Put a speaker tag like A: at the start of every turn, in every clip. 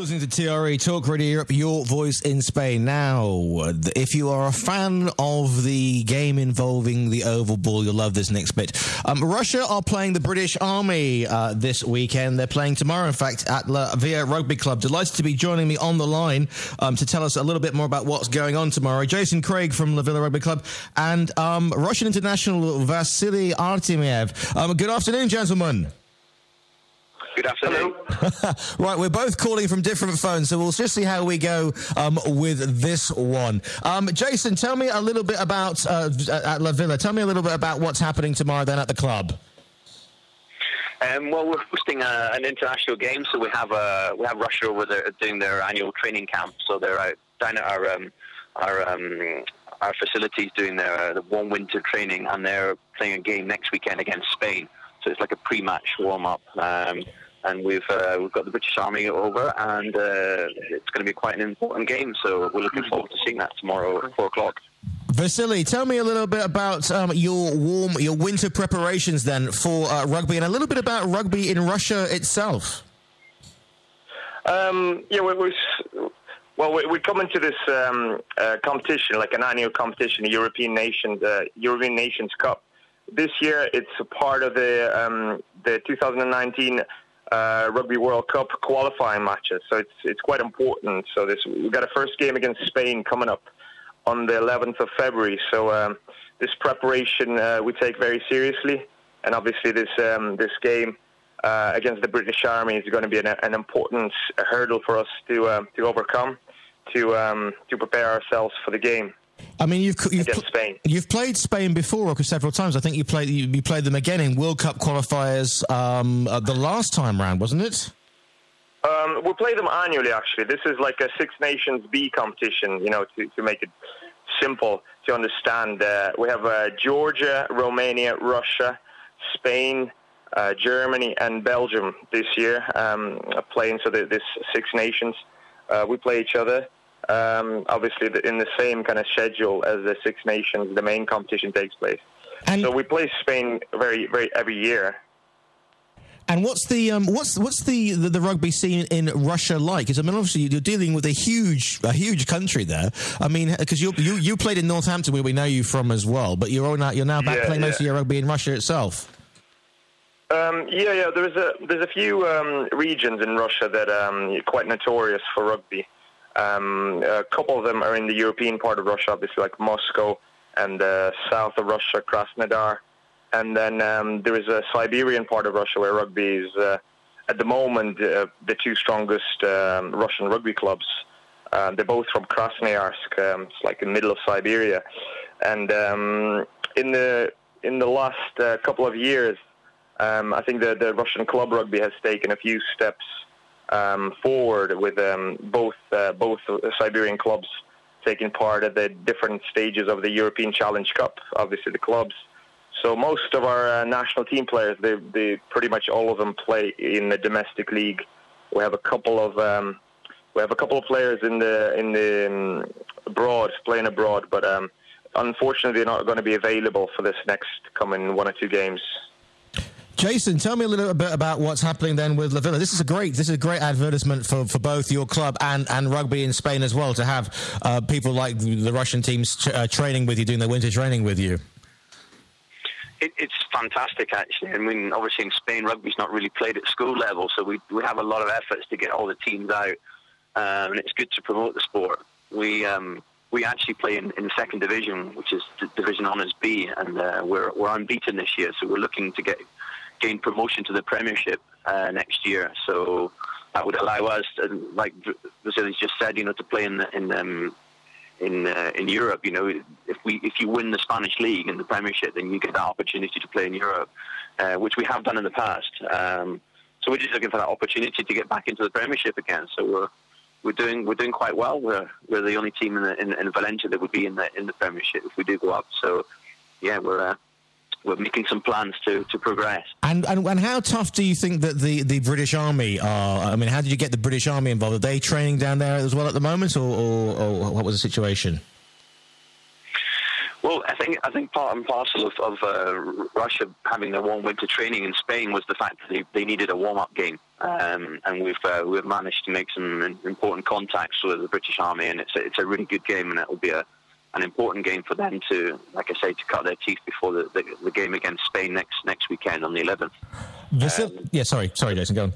A: Listening to TRE Talk Radio Europe, your voice in Spain. Now, if you are a fan of the game involving the oval ball, you'll love this next bit. Russia are playing the British Army this weekend. They're playing tomorrow, in fact, at La Via Rugby Club. Delighted to be joining me on the line to tell us a little bit more about what's going on tomorrow. Jason Craig from La Villa Rugby Club and Russian international Vasiliy Artemiev. Good afternoon, gentlemen.
B: Good afternoon.
A: Right, we're both calling from different phones, so we'll just see how we go with this one. Jason, tell me a little bit about at La Villa. Tell me a little bit about what's happening tomorrow then at the club.
B: Well, we're hosting an international game, so we have Russia over there doing their annual training camp. So they're out down at our facilities doing their one winter training, and they're playing a game next weekend against Spain. So it's like a pre-match warm-up. And we've got the British Army over, and it's going to be quite an important game. So we're looking forward to seeing that tomorrow at 4 o'clock.
A: Vasiliy, tell me a little bit about your winter preparations then for rugby, and a little bit about rugby in Russia itself.
C: We come into this competition, like an annual competition, the European Nations Cup. This year, it's a part of the 2019 Rugby World Cup qualifying matches, so it's quite important. So we've got a first game against Spain coming up on the 11th of February. So this preparation we take very seriously, and obviously this game against the British Army is going to be an important hurdle for us to overcome to prepare ourselves for the game.
A: I mean,
C: against Spain.
A: You've played Spain before several times. I think you played them again in World Cup qualifiers the last time round, wasn't it?
C: We play them annually, actually. This is like a Six Nations B competition, to make it simple to understand. We have Georgia, Romania, Russia, Spain, Germany, and Belgium this year playing. So this Six Nations, we play each other. Obviously in the same kind of schedule as the Six Nations, the main competition takes place. And so we play Spain very every year.
A: And what's the rugby scene in Russia like? Because I mean, obviously you're dealing with a huge country there. I mean, because you played in Northampton, where we know you from as well, but you're now back playing most of your rugby in Russia itself.
C: There's a few regions in Russia that are quite notorious for rugby. A couple of them are in the European part of Russia, obviously, like Moscow, and south of Russia, Krasnodar. And then there is a Siberian part of Russia where rugby is, at the moment, the two strongest Russian rugby clubs. They're both from Krasnoyarsk. It's like in the middle of Siberia. And in the last couple of years, I think the Russian club rugby has taken a few steps forward with both Siberian clubs taking part at the different stages of the European Challenge Cup, obviously the clubs. So most of our national team players, they pretty much all of them play in the domestic league. We have a couple of players in the playing abroad, but unfortunately they're not going to be available for this next coming 1 or 2 games.
A: Jason, tell me a little bit about what's happening then with La Villa. This is a great advertisement for both your club and rugby in Spain as well, to have people like the Russian teams training with you, doing their winter training with you.
B: It's fantastic, actually. I mean, obviously in Spain, rugby's not really played at school level, so we have a lot of efforts to get all the teams out, and it's good to promote the sport. We actually play in the second division, which is Division Honours B, and we're unbeaten this year, so we're looking to gain promotion to the Premiership next year. So that would allow us, like Vasily's just said, to play in Europe. If you win the Spanish league and the Premiership, then you get that opportunity to play in Europe, which we have done in the past. So we're just looking for that opportunity to get back into the Premiership again. So we're doing quite well. We're the only team in Valencia that would be in the Premiership if we do go up. So yeah, we're making some plans to progress.
A: And how tough do you think that the British Army are? I mean, how did you get the British Army involved? Are they training down there as well at the moment, or what was the situation?
B: Well, I I think part and parcel of Russia having their warm winter training in Spain was the fact that they needed a warm-up game, and we've managed to make some important contacts with the British Army, and it's a really good game, and it will be an important game for them to, like I say, to cut their teeth before the game against Spain next weekend on the 11th.
A: Sorry, Jason, go on.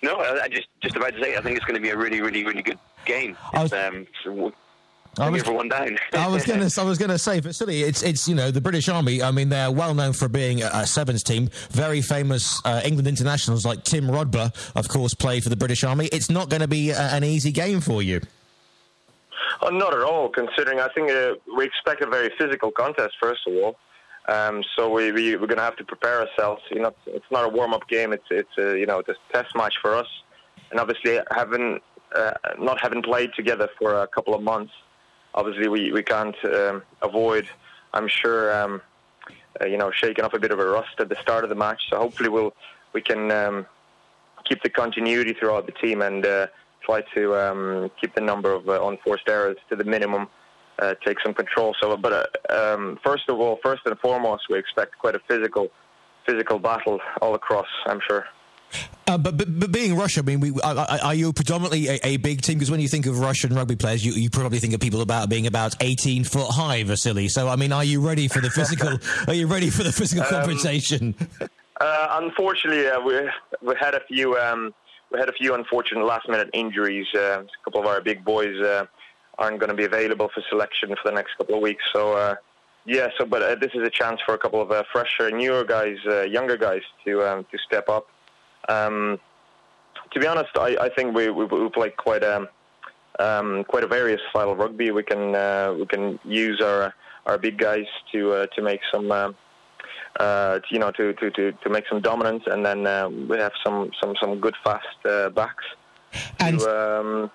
B: No, I just about to say, I think it's going to be a really, really, really good game. Everyone down.
A: I was going to say, Vasiliy, it's the British Army. I mean, they're well known for being a sevens team. Very famous England internationals like Tim Rodber, of course, play for the British Army. It's not going to be an easy game for you.
C: Oh, not at all. Considering, I think we expect a very physical contest first of all. So we're going to have to prepare ourselves. It's not a warm-up game. It's a test match for us. And obviously, not having played together for a couple of months. Obviously, we can't avoid, I'm sure, shaking off a bit of a rust at the start of the match. So hopefully we can keep the continuity throughout the team and try to keep the number of unforced errors to the minimum, take some control. But first and foremost, we expect quite a physical battle all across, I'm sure.
A: But being Russia, I mean, are you predominantly a big team? Because when you think of Russian rugby players, you probably think of people being about 18 foot high, Vasiliy. So, I mean, are you ready for the physical? Are you ready for the physical confrontation?
C: Unfortunately, we had a few unfortunate last-minute injuries. A couple of our big boys aren't going to be available for selection for the next couple of weeks. So, but this is a chance for a couple of fresher, newer guys, younger guys to step up. To be honest, I think we play quite a various style of rugby. We can use our big guys to make some to make some dominance, and then we have some good fast backs to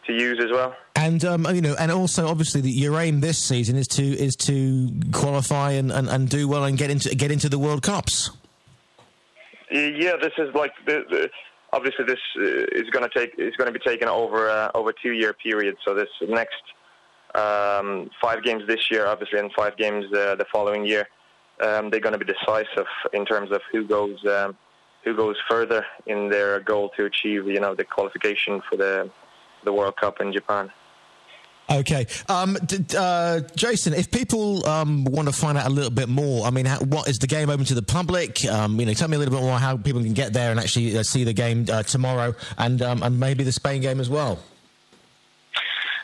C: use as well.
A: And and also obviously your aim this season is to qualify and do well and get into the World Cups.
C: Yeah, this is like obviously this is going to be taken over a 2-year period. So this next 5 games this year, obviously, and 5 games the following year, they're going to be decisive in terms of who goes further in their goal to achieve the qualification for the World Cup in Japan.
A: Okay. Jason, if people want to find out a little bit more, I mean, what is the game open to the public? Tell me a little bit more how people can get there and actually see the game tomorrow and maybe the Spain game as well.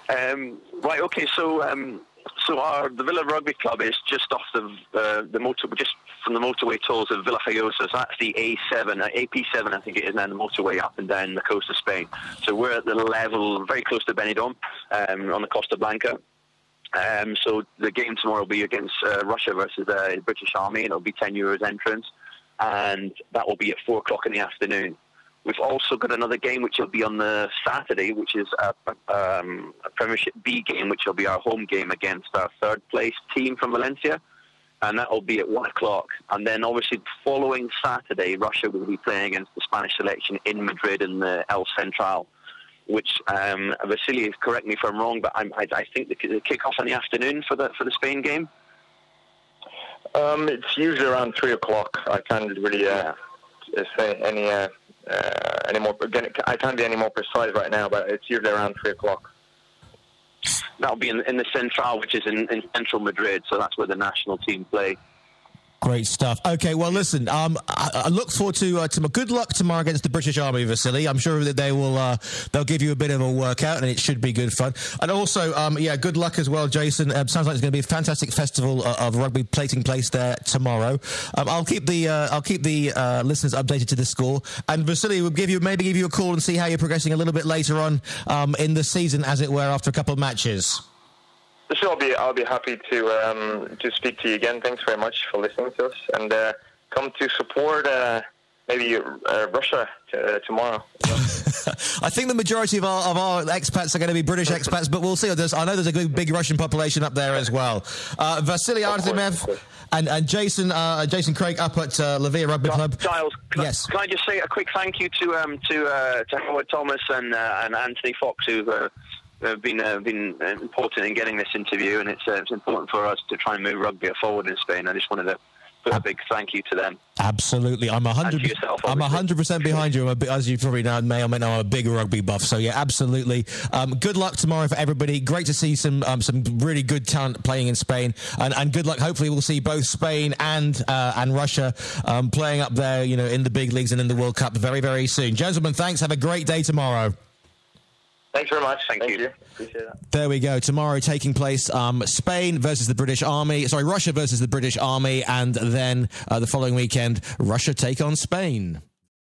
B: Right, okay, so the Villa Rugby Club is just off just from the motorway tolls of Villajoyosa. So that's the AP7, I think it is now, the motorway up and down the coast of Spain. So we're at the level very close to Benidorm, on the Costa Blanca. So the game tomorrow will be against Russia versus the British Army, and it'll be €10 entrance, and that will be at 4:00 in the afternoon. We've also got another game which will be on the Saturday, which is a Premiership B game, which will be our home game against our third place team from Valencia, and that will be at 1:00. And then obviously following Saturday, Russia will be playing against the Spanish selection in Madrid in the El Central, which Vasiliy, correct me if I'm wrong, but I think the kick-off in the afternoon for the Spain game.
C: It's usually around 3:00. I can't really say any more. Again, I can't be any more precise right now, but it's usually around 3:00.
B: That'll be in the Central, which is in central Madrid, so that's where the national team play.
A: Great stuff. Okay, well, listen, I look forward to good luck tomorrow against the British Army, Vasiliy. I'm sure that they'll give you a bit of a workout, and it should be good fun. And also, good luck as well, Jason. Sounds like it's going to be a fantastic festival of rugby taking place there tomorrow. I'll keep the listeners updated to the score. And Vasiliy will give you a call and see how you're progressing a little bit later on in the season, as it were, after a couple of matches.
C: So I'll be happy to speak to you again. Thanks very much for listening to us, and come to support maybe Russia tomorrow.
A: I think the majority of our expats are going to be British expats, but we'll see. I know there's a big Russian population up there as well. Vasiliy Artemiev and Jason Craig up at Levia Rugby Club.
B: Giles, can I just say a quick thank you to Howard Thomas and Anthony Fox, who been important in getting this interview, and it's important for us to try and move rugby forward in Spain. I just wanted to put a big thank you to them.
A: Absolutely, I'm 100% behind you. As you probably may or may know, I'm a big rugby buff. So yeah, absolutely. Good luck tomorrow for everybody. Great to see some really good talent playing in Spain, and good luck. Hopefully, we'll see both Spain and Russia playing up there, in the big leagues and in the World Cup very, very soon. Gentlemen, thanks. Have a great day tomorrow.
C: Thanks very much.
B: Thank you.
C: Appreciate that.
A: There we go. Tomorrow taking place, Spain versus the British Army. Sorry, Russia versus the British Army. And then the following weekend, Russia take on Spain.